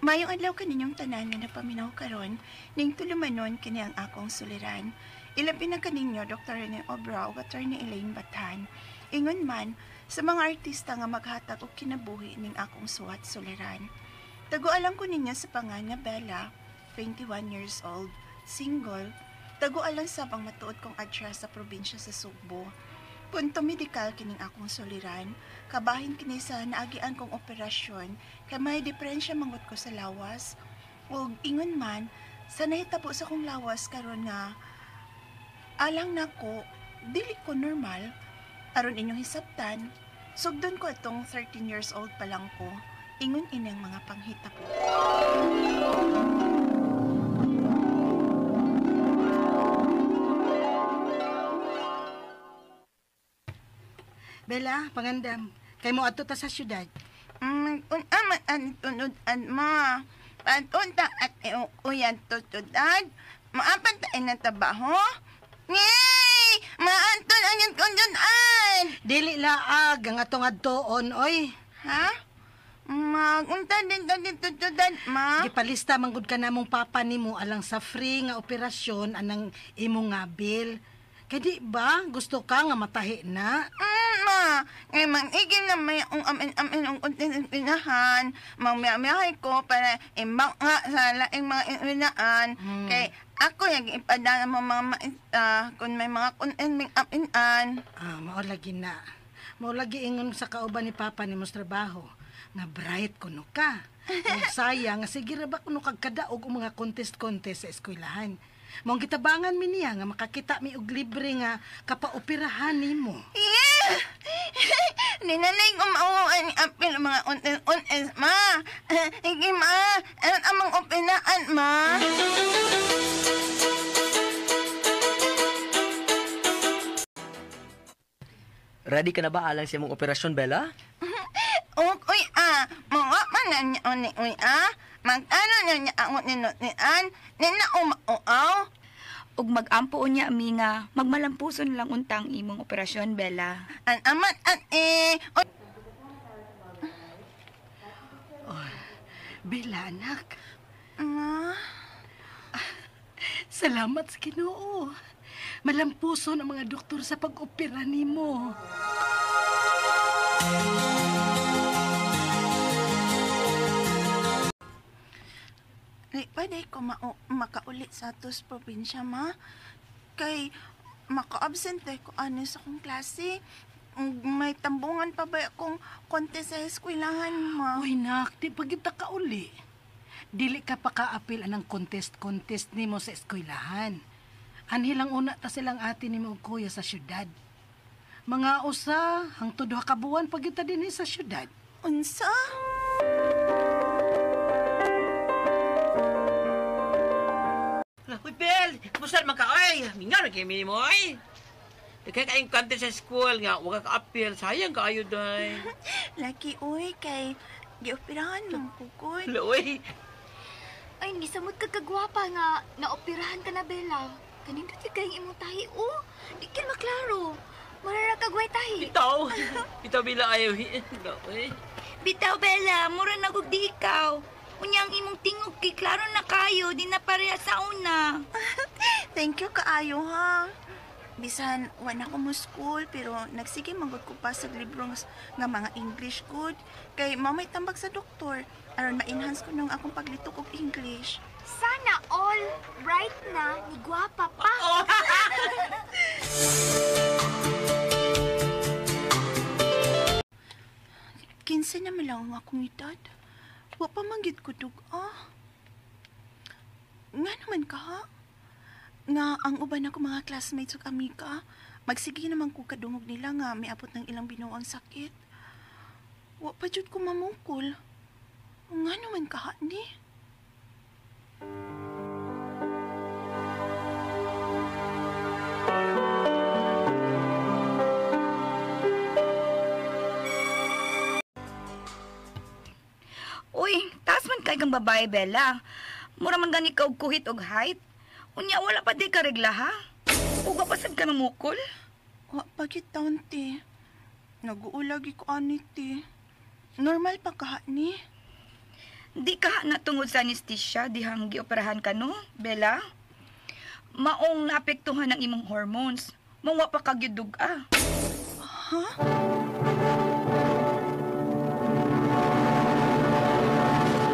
Mayong adlaw kaninyong tanan nga napaminaw karon, ning tulumanon kini ang akong suliran. Ilabi na kaninyo Dr. Rene Obra ug Attorney Elaine Batan. Ingon man sa mga artista nga maghatag og kinabuhi ning akong suwat suliran. Tagualang ko ninyo sa pangan nga Bella, 21 years old, single. Tagualang sabang matuod kong adya sa probinsya sa Sugbo. Punto medikal kining akong suliran, kabahin kini sa naagian kong operasyon, kay may diferensya mangot ko sa lawas. Ug ingon man, sa nahitabo sa kong lawas karon nga, alang nako, dili ko normal, aron inyong hisabtan, sugdon ko itong 13 years old pa lang ko, ingon inyang mga panghitabo. Bella, pangandam. Kay mo adto ta sa syudad. Ma, patunta at uyan tutudad, maapan tayo ng trabaho? Ngay! Maanton ang yung kundunan! Dili laag ang atong adtoon, oy. Ha? Magunta din tutudad, ma? Gipalista manggod ka namong papa nimo alang sa free nga operasyon anang imong nga bill. Kay di ba gusto ka nga matahi na? Ma, ngay mangiging na may amin ang pinahan, mangmiyahay ko para imbang nga sa laing mga inaan. Kay ako yung ipadala mo mga maita kung may mga kunin aminan. Mao lagi na. Mao lagi ingon sa kauban ni papa ni mos trabaho nga bright kuno ka. Ug sayang nga sige ra ba kuno kag kadaog og mga contest sa eskwelahan. Mong gitabangan mi niya nga makakita mi og libre nga kapaoperahan nimo. Yeah! Ninanay ko mauuan ni apil mga untes, ma. Hindi, ma. Anong amang opinaan, ma? Ready ka na ba alang sa mong operasyon, Bella? Uy, mga manan niya, uy, Mag-ano niya ang ninutin, ninaumaw. Ug mag-ampo niya mi nga magmalampuson lang untang imong operasyon, Bella. An amat at Bella, anak. Salamat sa Ginoo. Malampuson ang mga doktor sa pag-opera nimo. Pwede ko makaulit sa atos probinsya, ma. Kay maka-absente ko ano sa akong klase. May tambungan pa ba akong contest sa eskwelahan, ma? Uy, nak, di pa kita ka uli. Dili ka pa ka-apil anang contest nimo sa eskwelahan. Anhilang una ta silang ate nimo og kuya sa syudad. Mga usa, hangtod duha ka buwan pa kita dinhi sa syudad. Unsa? Uy, Bel! Kumusta naman ka? Ay, mingar na kayo mo, ay! Kaya kayong kante sa school nga, huwag ka ka-appeal. Sayang ka ayo, day. Laki, uy, kay gioperahan ng kukod. Uy! Ay, gisamot ka kagwapa nga. Naoperahan ka na, Bella. Kanindot yung kayong imong tahi, oh. Di ka maklaro. Marara kagway tahi. Bitaw! Bitaw bila ayaw. Uy! Bitaw, Bella, mura nagug di ikaw. Unyang imong tingog kay klaro na kayo, di na pareha sa una. Thank you kaayo, ha. Bisan, wala ko mo school, pero nagsige manggod ko pa sa libro nga mga English good. Kay mamay tambag sa doktor, aron ma-enhance ko nung akong paglitok og English. Sana all bright na ni gwapa pa. Kinsa na lang ang akong edad. Wa pa manggid ko dug, Nga naman ka, ha? Nga ang uban ako mga classmates ug amiga, magsige naman ko kadungog nila nga may abot ng ilang binuang sakit. Wa pa jud ko mamungkol. Nga naman ka, ha, ni? Uy, taas man kay kang babae, Bella. Mura man gani ka og kuhit og height. Unya wala pa di ka regla, ha? Uga pa sad ka mamukol. Wa pa gid taon, ti. Nag-uulagi ko ani, ti. Normal pa ka, ni? Di ka natungod sa anesthesia dihang gioperahan ka no, Bella? Maong naapektuhan ng imong hormones. Mangwa pa kag yud duga.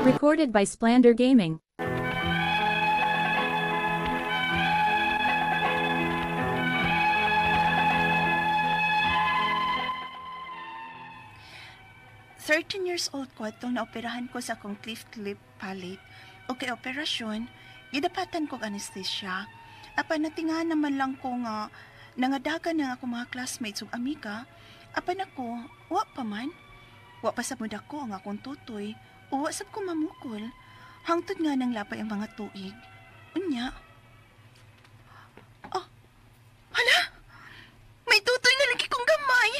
Recorded by Splander Gaming. Thirteen years old ko atong naoperahan ko sa akong cleft lip palate o kay operasyon, gidapatan ko anesthesia. Apan natingahan naman lang ko nga nangadagan ng ako mga classmates ug amiga. Apan ako, wa pa man. Wa pa sa muda ko ang akong tutoy o wa sab ko mamukol. Hangtod nga nang lapay ang mga tuig. Unya. Oh, hala! May tutoy na lagi kong gamay!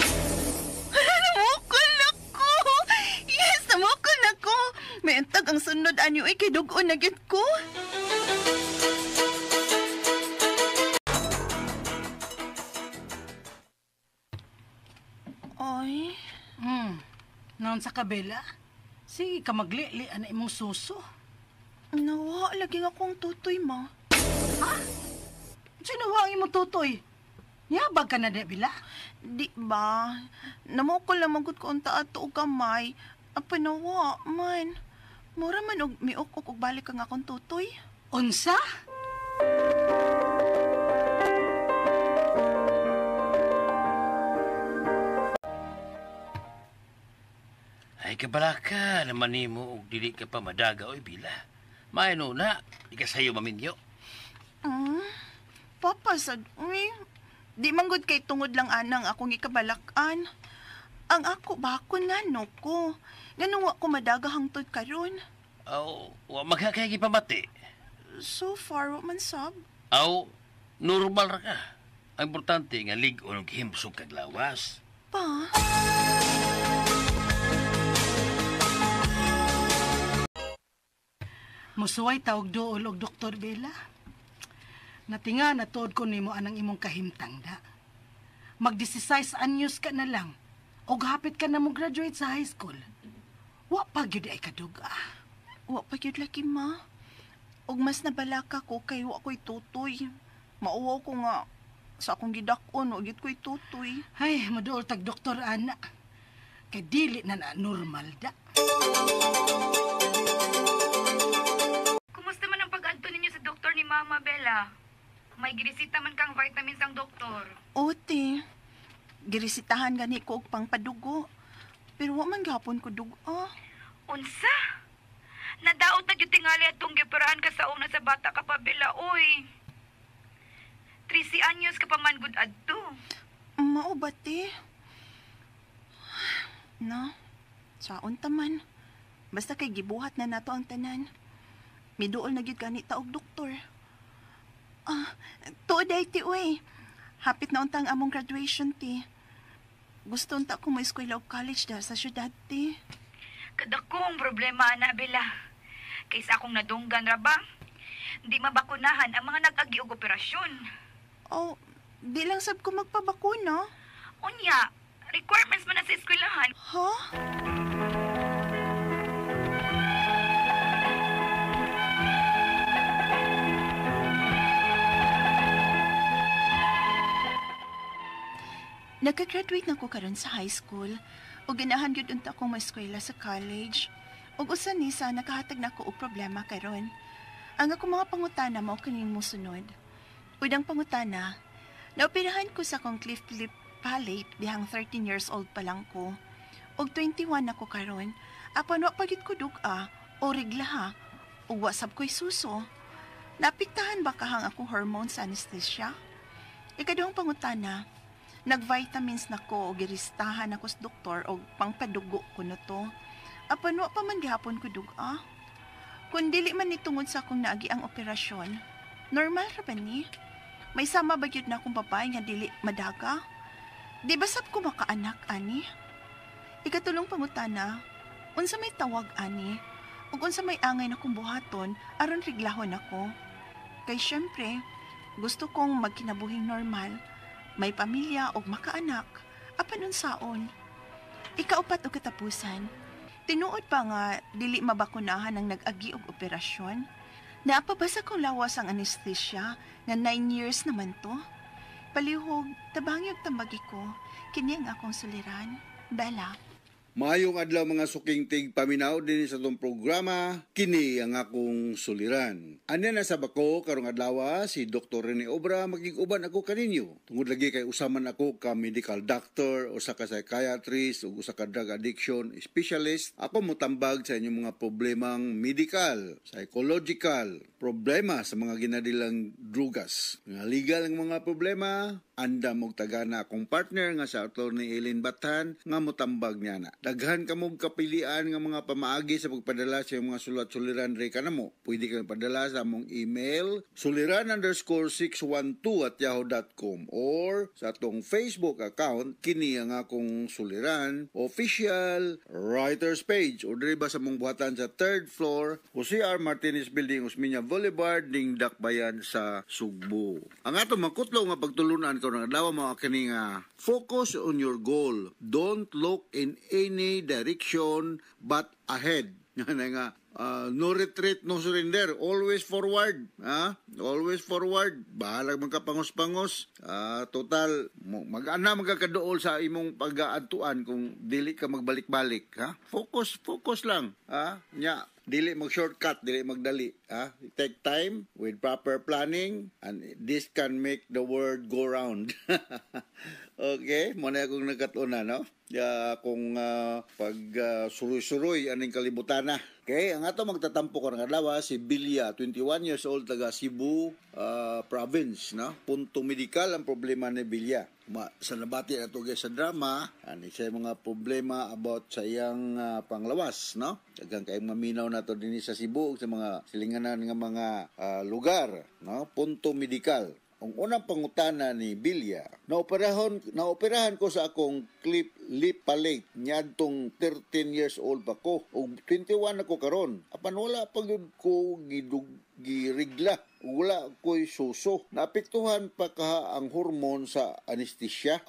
Hala, namukol na ko! Yes, namukol na ko! May antag ang sunod anyo ay kidugon na gyud ko. Ay, Noon sa kabela, sige ka maglili ana imong suso. nawa lagi nga akong tutoy ma. Sino wa ang imong tutoy? Yabag ka na di bila? Di ba? Namukol na magud ko unta ato og gamay. Apa nawa man. Mura man og miok og balik ang akong tutoy. Unsa? Ay kabalaka naman nimo og dili ka pa madaga oy bila. Maayno na, di ka sayo maminyo. Papa sad, uy. Di manggod kay tungod lang anang akong ikabalakan. Ang ako bakon nga no ko. Ganun wa ko madaga hangtod karon. Aw, wa magkakayagi pamati. So far, wa man sab. Aw, normal ra ka. Ang importante nga lig-on og himsog kag lawas. Pa? Musuway tawag dool og Dr. Bella. Natinga na tuod ko nimo anang imong kahimtang da. Mag-16 anyos ka na lang og hapit ka na mo graduate sa high school. Wa pa gyud ay kaduga. Wa pa gyud laki ma. Og mas nabalaka ko kay wa ko'y tutoy. Mauwaw ko nga sa akong gidakon o gyud ko'y tutoy. Ay, maduol tag Dr. Ana. Kay dili na normal da. Kumusta man ang pag-adto ninyo sa doktor ni Mama Bella? May girisita man kang vitamins ang doktor. Ote, girisitahan gani ko og pangpadugo. Pero wa man gihapon ko dugo. Unsa? Nadaot na gyud tingali atong giperahan ka sa una sa bata ka pa Bella oy. 13 anyos ka pa man gud adto. Mao ba te? No, saon taman. Basta kay gibuhat na nato ang tanan. Miduol na gyud gani ta og doktor. Tuod ay ti uy. Hapit na untang among graduation ti. Gusto unta ko mo eskwela og college dahil sa syudad ti. Kadakong problema ana Bella. Kaysa akong nadunggan ra ba? Di mabakunahan ang mga nag-agi og operasyon. Oh, di lang sab ko magpabakuna. Unya, requirements man na sa eskwelahan. Ha? Nagka-graduate na ko karon sa high school ug ganahan gyud unta akong maeskwela sa college. Ug usa ni sa nakahatag na ko og problema karon. Ang ako mga pangutana mao kining mosunod. Udang pangutana, naoperahan ko sa akong cleft lip palate dihang 13 years old pa lang ko. Og 21 ako karon. Apan wa pa gyud ko duga o regla ha. Ug wa sab ko'y suso. Napiktahan ba kahang akong hormones sa anesthesia? Ikaduhang pangutana, nag-vitamins na ko o giristahan ako sa doktor o pangpadugo ko na to. Apan wa pa man gihapon ko duga. Kung dili man ni tungod sa akong naagi ang operasyon, normal ra ba ni? May sama ba yun na akong babae nga dili madaga? Di ba sab ko makaanak, ani? Ikatulong pangutana, unsa may tawag, ani? Ug unsa may angay na kong buhaton, aron riglahon ako. Kay syempre, gusto kong magkinabuhing normal, may pamilya o makaanak, apan unsaon. Ikaupat o katapusan, Tinuod pa nga, dili mabakunahan ang nag-agi og operasyon. Naapabasa kong lawas ang anesthesia, nga 9 years naman to. Palihog, tabangyog tambagi ko, kini ang akong suliran. Bella. Maayong adlaw mga suking paminaw din sa itong programa, kini ang akong suliran. Anya na sa bako karong adlaw si Dr. Rene Obra magig-uban ako kaninyo. Tungod lagi kay usaman ako ka medical doctor o sa ka psychiatrist o sa ka drug addiction specialist. Ako motambag sa inyong mga problemang medical, psychological, problema sa mga ginadilang drugas. Nga legal ang mga problema, anda mong tagana akong partner nga sa Atty. Elaine Bathan nga motambag niya na. Daghan ka mong kapilian nga mga pamaagi sa pagpadala sa mga sulat-suliran re ka na mo. Pwede ka padala sa among email suliran_612@yahoo.com or sa atong Facebook account kini ang akong suliran official writers page o diri ba sa mong buhatan sa 3rd floor Jose R. Martinez Building, Osmeña Boulevard, Ding Dakbayan sa Sugbo. Ang ato makutlo nga pagtulunan ko ng adlaw mga kini nga focus on your goal. Don't look in any direction but ahead. Nga no retreat, no surrender. Always forward. Always forward. Bahala magkapangos-pangos. Total, mag-ana magkakadool sa imong pag-aadtuan kung dili ka magbalik-balik. Focus lang. Nya, dili mag-shortcut, dili magdali. Take time with proper planning and this can make the world go round. Okay, muna akong nagkatuna, no? Kung suruy-suruy aning kalibutan na. Okay, ang ato magtatampo ko ng adlaw si Bilya, 21 years old, taga Cebu province, no? Punto medikal ang problema ni Bilya. Sa nabati na ito sa drama, siya mga problema about sa iyang panglawas, no? Dagang kayong maminaw na ito din sa Cebu, sa mga silinganan ng mga lugar, no? Punto medikal. Ang unang pangutana ni Bilya, naoperahan ko sa akong lip palate niadtong 13 years old pa ko ug 21 ako karon. Apan wala pag ko girigla. Wala ko'y suso. Naapektuhan pa ka ang hormone sa anesthesia.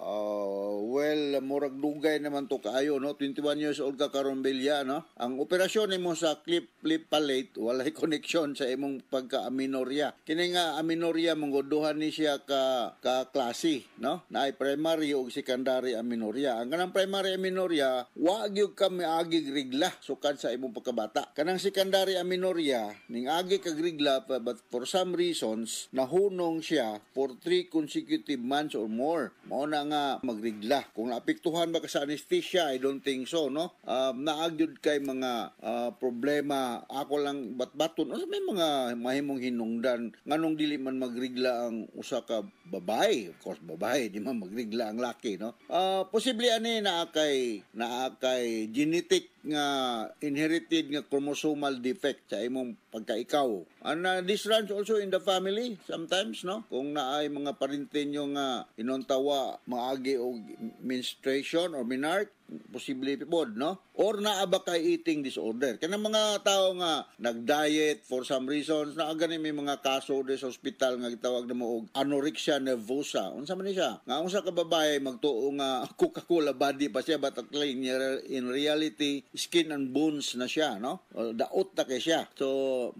Murag dugay naman to kaayo, no? 21 years old ka karon Bilya, no? Ang operasyon mo sa lip palate, walay connection sa imong pagka-aminorya. Kini nga aminorya, manggoduhan ni siya ka klase, no? Naay primary o secondary aminorya. Ang kanang primary aminorya, wa gyud ka miagig rigla sukad sa imong pagkabata. Kanang secondary aminorya, ning agi kag rigla but for some reasons, nahunong siya for 3 consecutive months or more. Mao na nga magrigla. Kung naapektuhan ba ka sa anesthesia, I don't think so, no? Naagyod kay mga problema. Ako lang batbaton. May mga mahimong hinungdan. Nganong dili man magrigla ang usa ka babae. Of course, babae. Di man magrigla ang laki, no? Posible ani naa kay genetic nga inherited nga chromosomal defect sa imong pagkaikaw. And this runs also in the family sometimes, no? Kung naay mga parente nyo nga inontawa maagi og menstruation or menarche, posible pod, no? Or naa ba kay eating disorder. Kanang mga tao nga nag-diet for some reasons, naa gani may mga kaso sa ospital nga gitawag na mo og anorexia nervosa. Unsa man ni siya? Nga unsa ka babae magtuo nga Coca-Cola body pa siya, but in reality skin and bones na siya, no? Daot na kay siya. So,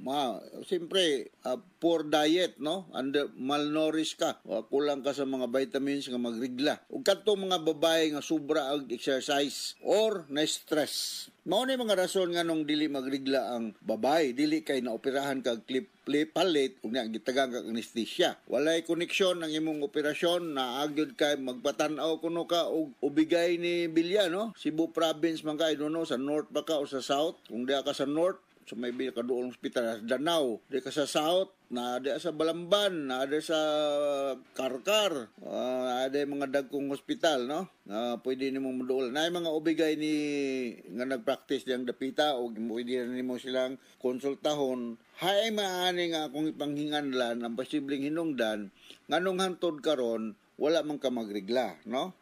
siyempre, poor diet, no? Malnourished ka. Kulang ka sa mga vitamins nga magrigla. Ug kadto mga babae nga sobra og exercise or na-stress. Mao ni mga rason nga nung dili magrigla ang babae, dili kay naoperahan kag lip palate ug na gitagang kag anesthesia. Walay koneksyon ang imong operasyon, naagyod kay magpatan-aw kuno ka og ubigay ni Bilya, no? Cebu province man kay no, sa north ba ka o sa south? Kung diha ka sa north, so may kaduol hospital sa Danau, di ka sa south, na di sa Balamban, na di sa Karkar, ada mga dagkong hospital, no? Pwede nimong maduol. Na mga ubigay ni nga nagpractice diyang dapita o pwede nimo silang konsultahon. Hay maani nga akong ipanghinganlan ang posibleng hinungdan nganong hantod karon wala man ka magrigla, no?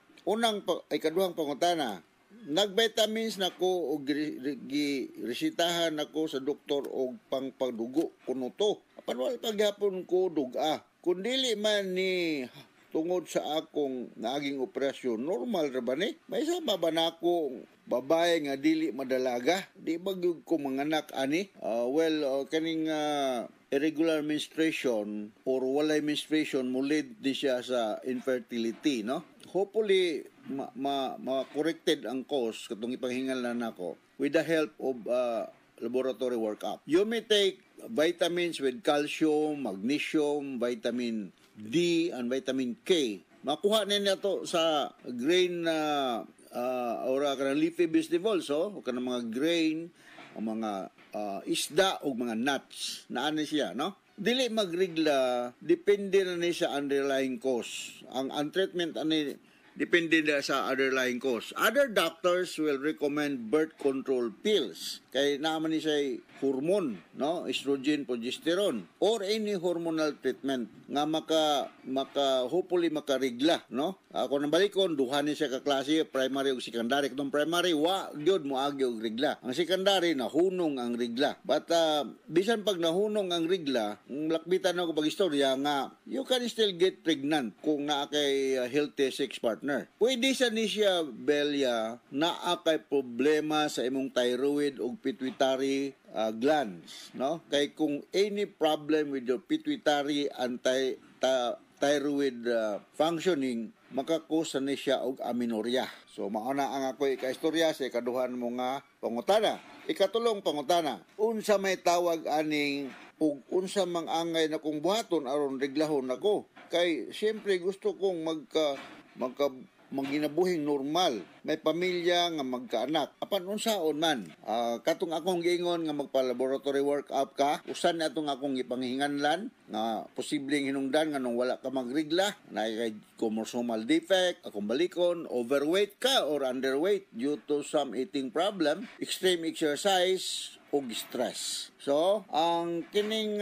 Ikaduhang pangutana, nag-vitamins na ko o resitahan ako sa doktor o pangpadugo kuno to. Apan wala paghapon ko duga. Kung dili man ni tungod sa akong naging operasyon, normal ra ba ni? May sama ba na akong babae nga dili madalaga? Di ba gyud ko manganak ani? Kaning irregular menstruation or walay menstruation mo lead di siya sa infertility, no? Hopefully ma-corrected ang cause katong ipanghingalan nako with the help of laboratory workup. You may take vitamins with calcium, magnesium, vitamin D, and vitamin K. Makuha ninyo to sa grain or kanang leafy vegetables, o kanang mga grain, o mga isda o mga nuts. Naano siya, no? Dili magrigla, depende na ni sa underlying cause. Ang treatment ani depende na sa underlying cause. Other doctors will recommend birth control pills. Kay naman ni siya hormone, no? Estrogen, progesterone, or any hormonal treatment nga hopefully makarigla, no? Ako nang balikon, duha ni siya ka klase, primary ug secondary. Katong primary, gyud mo agi og rigla. Ang secondary, nahunong ang rigla. But bisan pag nahunong ang rigla, lakbitan ako pag istorya nga, you can still get pregnant kung naa kay healthy sex partner. Pwede sa ni siya, Belia, naa kay problema sa imong thyroid o pituitary glands, no? Kay kung any problem with your pituitary and thyroid functioning, makakusa ni siya og amenorrhea. So mauna ang ako ikaistorya sa ikaduhan mo nga pangutana. Ikatulong pangutana, unsa may tawag aning ug unsa mang angay na kong buhaton aron reglahon ako? Kay siyempre gusto kong maginabuhing normal, may pamilya nga magkaanak. Apan unsaon man, katong akong giingon nga magpa-laboratory workup ka, usan na atong akong ipanghinganlan nga posibleng hinungdan nga nung wala ka magrigla, na kay chromosomal defect, akong balikon, overweight ka or underweight due to some eating problem, extreme exercise, o stress. So, ang kining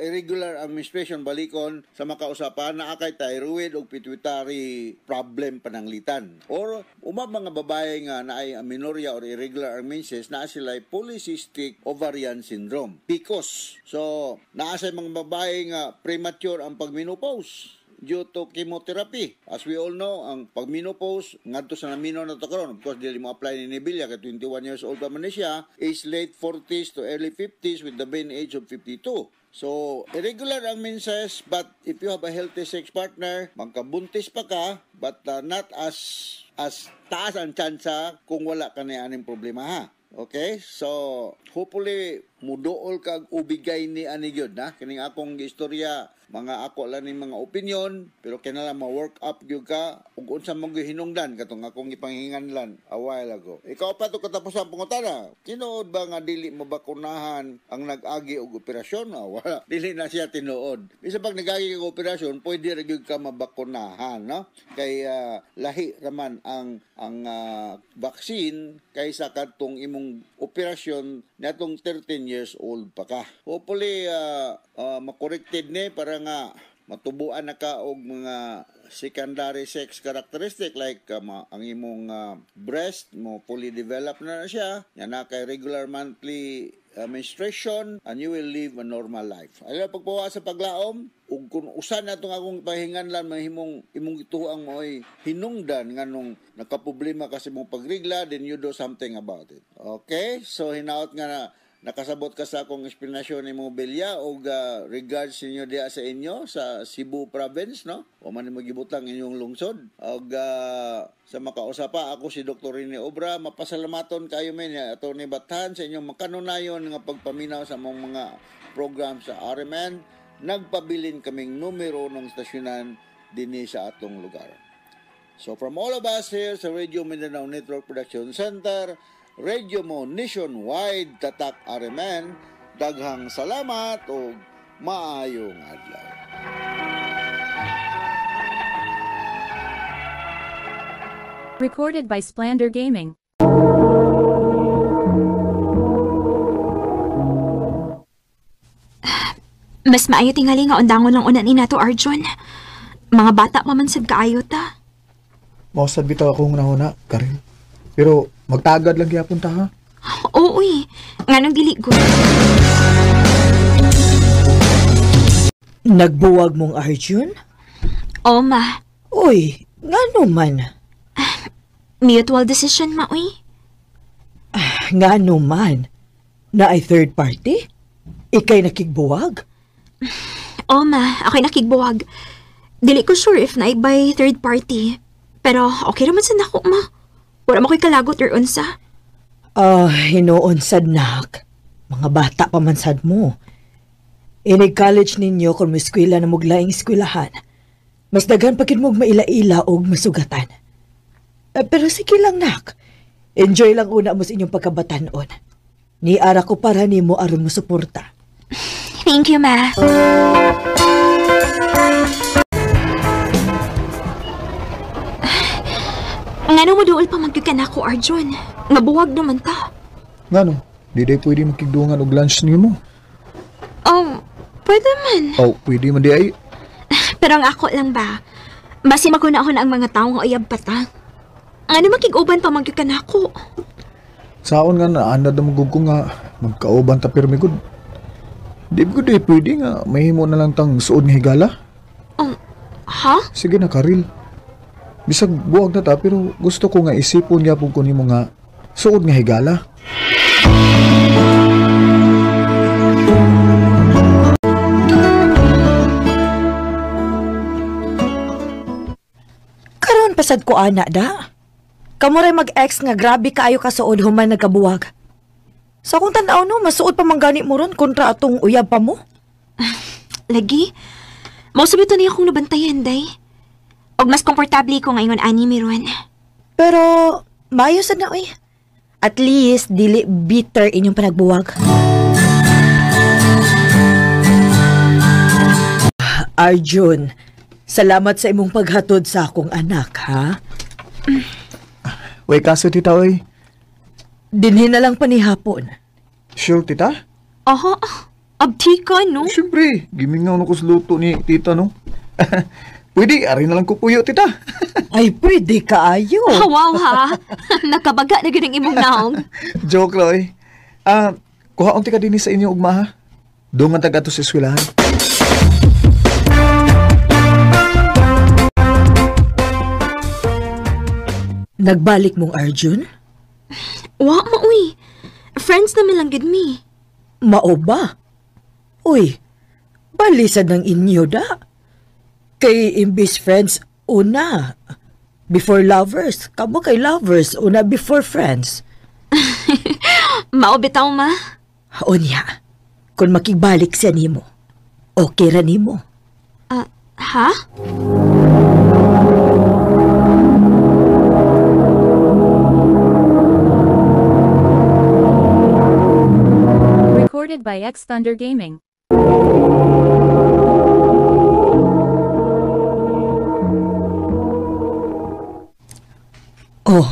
irregular ang menstruation balikon sa makausapan na akay thyroid o pituitary problem pananglitan. Or mga babae nga na ay amenorrhea or irregular ang menses na sila ay polycystic ovarian syndrome, PCOS. So, naa sa mga babae nga premature ang pagmenopause due to chemotherapy. As we all know, ang pag-menopause, ngadto sa namino na to karon, of course, dili mo apply ni Nebilia, kay 21 years old pa man siya, is late 40s to early 50s with the vain age of 52. So, irregular ang menses, but if you have a healthy sex partner, magkabuntis pa ka, but not as taas ang tsansa kung wala ka na aning problema, ha? Okay? So, hopefully, mudool kag ubigay ni ani gyud na kining akong istorya, mga ako lang ni mga opinion, pero kinala ma-work up gyud ka ug unsa man gyud hinungdan katong akong ipanghinganlan a while ago. Ikaw pa to katapos ang pangutana, tinuod ba nga dili mabakunahan ang nag-agi og operasyon? Wala, dili na siya tinuod. Bisa pag nag-agi og operasyon, pwede ra gyud ka mabakunahan, no? Kay lahi raman ang vaccine kaysa kadtong imong operasyon natong 13 years old pa ka. Hopefully makorrected ni para nga matubuan na ka og mga secondary sex characteristic like ang imong breast mo fully developed na siya, yan na kay regular monthly menstruation, and you will live a normal life. Alam pagpawa sa paglaom, ug kung usan na itong akong pahinganlan, mahimong imong ituang mo ay hinungdan nga nung nakaproblema kasi mong pagrigla, then you do something about it. Okay? So, hinaot nga na nakasabot ka sa akong explanation ni Mobilia o regards ninyo diya sa inyo sa Cebu province, no? O man magibutang inyong lungsod. O sa makausapa, ako si Dr. Rene Obra, mapasalamaton kayo men ato ni Bathan sa inyong makanunayon nga pagpaminaw sa mga program sa RMN. Nagpabilin kaming numero ng stasyonan dinhi sa atong lugar. So from all of us here sa Radio Mindanao Network Production Center, Radio mo nationwide tatak RMN, daghang salamat o maayong adlaw. Recorded by Splander Gaming. Mas maayo tingali nga undangon lang unan ni nato, Arjun. Mga bata maman sad kaayo ta. Mausad bitaw akong nahuna, Karin. Pero magtagad lang gyapon ta, ha? Oo, nganong dili ko. Nagbuwag mong Arjun? Oo, ma. Uy, ngano man? Mutual decision, ma, uy. Ngano man? Na ay third party? Ikay nakigbuwag? Oo, ma. Ako'y nakigbuwag. Dili ko sure if naibay third party. Pero okay naman sa nako, ma. Wala mo ko'y kalagot or unsa. Hinoon sad nak. Mga bata pa man sad mo. Inig-college ninyo kung may eskwela na muglaing eskwelahan. Mas daghan pagid mong maila-ila o masugatan. Pero sige lang, nak. Enjoy lang una mo sa inyong pagkabatanon. Niara ko para nimo aron mo suporta. Thank you, ma. Ngano mo duol pa magkakan ako, Arjun? Nabuwag naman ta. Ngano? Di day pwede makigdungan og lunch nimo. Pwede man. Pwede man di ay. Pero ang ako lang ba? Basi makunahon ang mga taong ayab pata. Ano makig-uban pa magkakan ako? Saon nga na anad na magugko nga magkauban ta pirmi gud. Di ko di pwede nga mahimo na lang tang suod nga higala. Ha? Sige na, Karil. Bisag buwag na ta pero gusto ko nga isipon gyapon ko nimo nga suod nga higala. Karon pasad ko ana da. Kamu ray mag-ex nga grabe kaayo ka suod human nagkabuwag. Sa akong tan-aw no, masuod pa manggani mo ron kontra atong uyab pa mo. Lagi? Mausabito niya akong nabantayan, day. Og mas komportable ko ngayon ani miron. Pero mayo sad na oy. At least dili bitter inyong panagbuwag. Arjun, salamat sa imong paghatod sa akong anak, ha? Way kaso tita oy. Dinhi na lang panihapon. Sure tita? Aha, abti ka, no? Siyempre, gimingaw na ko sa luto ni tita no. Pwede, ari na lang ko puyo tita. Ay, pwede kaayo. Wow, ha? Nakabaga na ganang imong naong. Joke Loy. Kuhaon ti ka din sa inyo ugma ha. Doon nga taga to sa eskwelahan. Nagbalik mong Arjun? Wa, uy. Friends naman lang gid me. Mao ba? Uy, balisad ng inyo da. Kay imbis friends, una. Before lovers. Kamo kay lovers, una before friends. Mao bitaw, ma. Unya, kung makigbalik siya nimo, okay ra nimo. Ha? Recorded by X Thunder Gaming. Oh,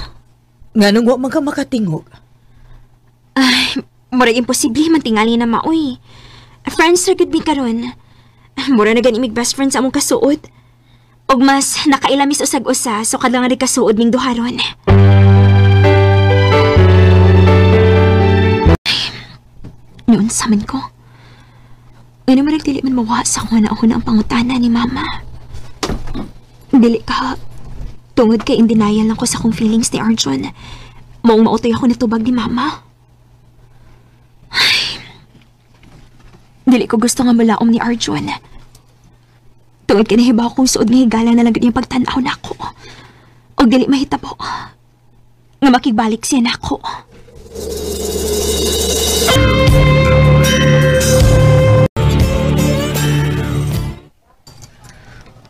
nganong wa man ka makatingog? Ay, mura imposible man tingali na maoy. Friends ra gud mi karon. Mura na gani mig best friend sa among kasuod. Og mas nakailamis usag-usa so kada nga kasuod ming duharon. Noon sa man ko. Ano man dili man mawa sa kuna ang pangutana ni mama. Dili ka. Tungod kay in denial lang ko sa akong feelings ni Arjun. Maong mautoy ako natubag ni mama. Ay, dili ko gusto nga malaom ni Arjun. Tungod kay nahibaw kong suod nga higala na lang yung pagtanaw na ako. O dili mahitabo. Nga makigbalik siya na ako.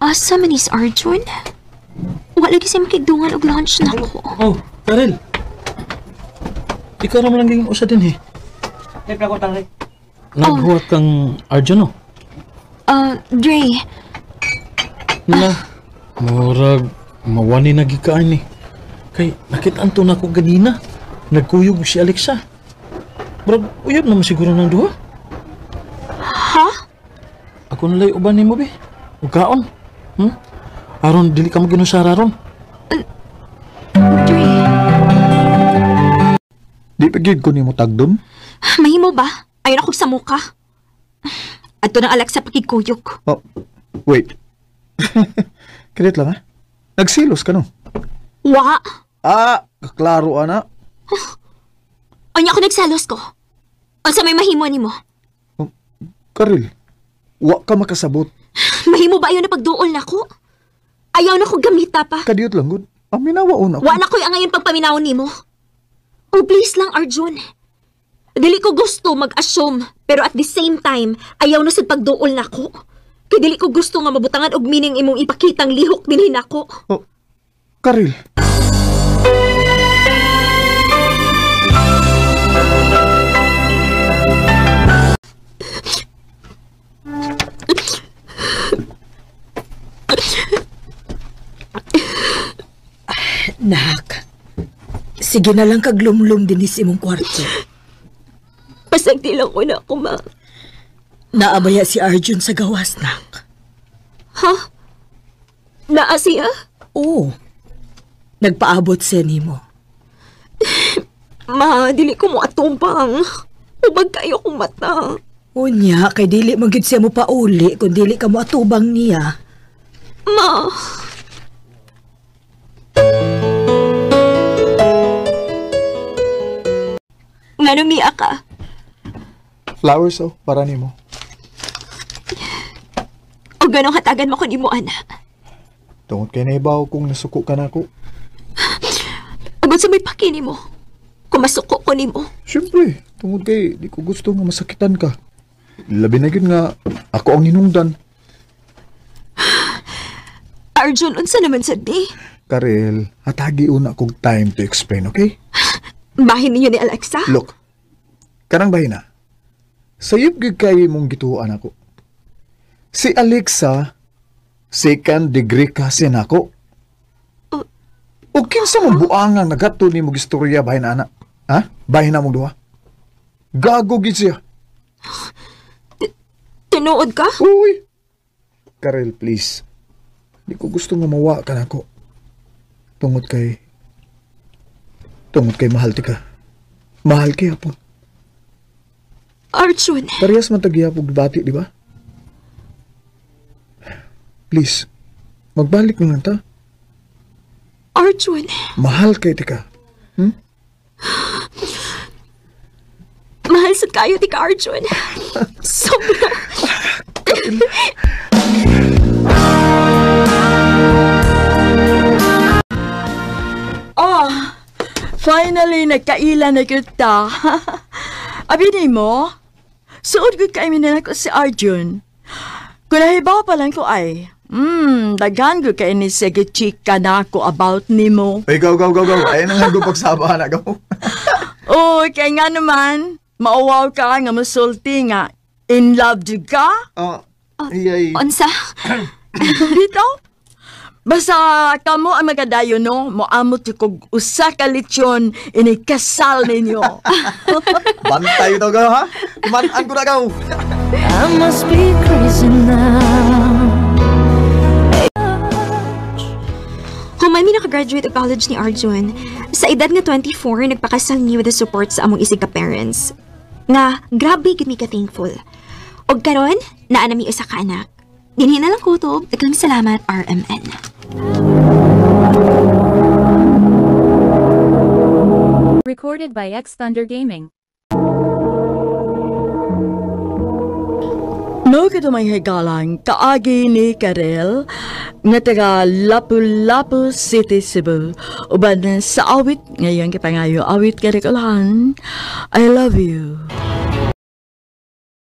Asa man is Arjun? Wala lagi siya makigdungan og lunch na ako. Oh, Karel. Ikaw naman lang yung usa din eh. Naghuwat kang Arjun, no? Dre. Na, murag, mawani na gikaan eh. Kay, nakitaan to na ako ganina. Nagkuyog si Alexa. Murag, uyab naman siguro ng duha. Ha? Ako nalay uban ni mo, be. Ugaon. Aron, dili ka maginusara ron. Dre. Di pagid ko nimo tagdom? Mahimo ba? Ayun ako sa muka. At to nang alak sa pakikuyok. Oh, wait. Kilit lang, ha? Nagsilos ka, no? Wa! Kaklaro, ana. Anya ko nagsalos ko. Unsa may mahimo nimo? Karil, wa ka makasabot. Mahimo ba ayaw na pagduol na ko? Ayaw na ko gamita pa. Kadiyot lang, good. Aminawa una ko. Wa na ko'y angayon pagpaminawon nimo. Oh, please lang, Arjun. Dili ko gusto mag-assume, pero at the same time, ayaw na sad pagduol na ko. Kaya dili ko gusto nga mabutangan og mining imong ipakitang lihok dinhin ako. Oh, Karil. Nak, sige na lang kaglumlum din sa imong kwarto. Pasagdi lang ko na ako, ma. Naabaya si Arjun sa gawas, nak. Ha? Naa siya? Oo. Nagpaabot siya nimo. Ma, dili ko mo atumpang. Ubag kayo kong mata. Unya, kay dili magid siya mo pauli kung dili ka mo atubang niya. Ma. Nganong niya ka? Flowers, para nimo. O ganong hatagan mo ko ni mo, anak. Tungod kay naibaw kung nasuko ka na ako. Agad sa may pakini mo. Kung masuko ko ni mo. Siyempre, tungod kay di ko gusto nga masakitan ka. Labi na yun nga, ako ang hinungdan. Arjun, unsa naman sad ni? Karel, hatagi una kong time to explain, okay? Bahin ninyo ni Alexa? Look, kanang bahin na. Sayip gid kay mong gituan ako. Si Alexa, second degree kasi nako. O kinsa mong buangang nagato ni mong istorya bahin na, anak? Ha? Bahin na mong duha? Gago gid siya. Tinuod ka? Uy! Karel, please. Di ko gusto nga mawa ka na ako. Tungod kay mahal ti ka. Mahal kay Apong. Arjun. Parehas man tagihapog bati, di ba? Please, magbalik na lang ta. Arjun. Mahal kay ti ka. Mahal sa kayo, di ka, Arjun. Sobra. Oh, finally, nagkaila na kita. Abinin mo, suod ko kay minan ako si Arjun. Kung nahibaw pa lang ko ay, daghan ko kay ni sige chika na ako about nimo. Ay, go. Ay, nang pagsaba na go. Oh, kaya nga naman, mauwaw ka nga masulti nga. In love di ka? Ay. Unsa? Dito? Basta kamo ang magadayo, no? Moamot yung usa ka lechon inikasal ninyo. Bantay ito, go, ha? Kumanan ko na, go. I must be crazy now. Human mi nakagraduate og college ni Arjun. Sa edad nga 24, nagpakasal niya with the support sa among isig ka parents. Nga, grabe gid mi ka thankful. Og karon, naa na mi usa ka anak. Dinhi na lang kutob, daghang salamat RMN. Recorded by X Thunder Gaming. No kito may higalang kaagi ni Karel nga taga Lapu-Lapu City, Cebu. Uban sa awit ngayon kipangayo awit karikulahan. I love you.